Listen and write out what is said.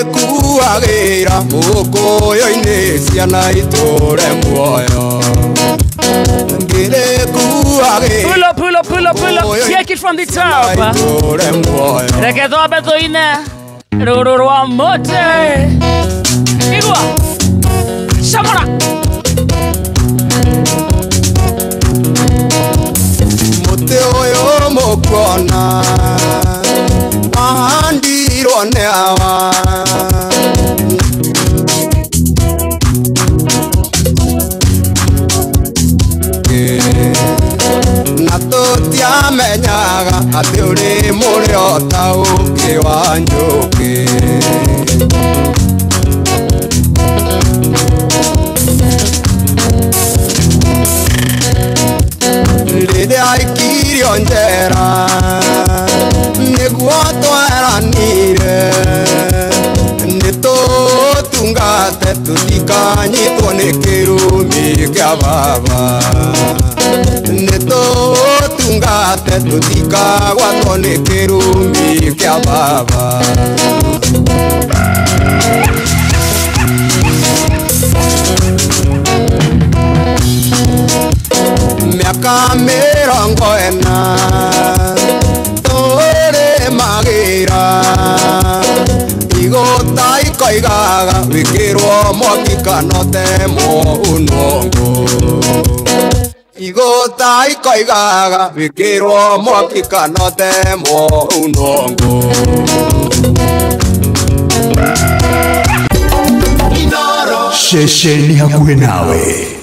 kuagira mukoyo-ini ciana itũre muoyo. Pull up. Take it from the top. Reggaeton betoine. Rururwa mote. Igwa. Shamara. Mote oyo mokona. Ahandiro neawa. Natotia menyaga ati uri murio ta uki wa njuki. Riria aikirio njera niguo tweranire nitutungate tutikanyitwo ni kirumi kia baba. Nitutungate tutikagwatwo ni kirumi kia baba. Miaka mirongo ena tũrĩ magira igũta ikoigaga wĩkĩrwo mwaki kana ũtemwo unongo. Igũta ikoigaga wĩkĩrwo mwaki kana ũtemwo unongo. Shesheni hakuhe nawe.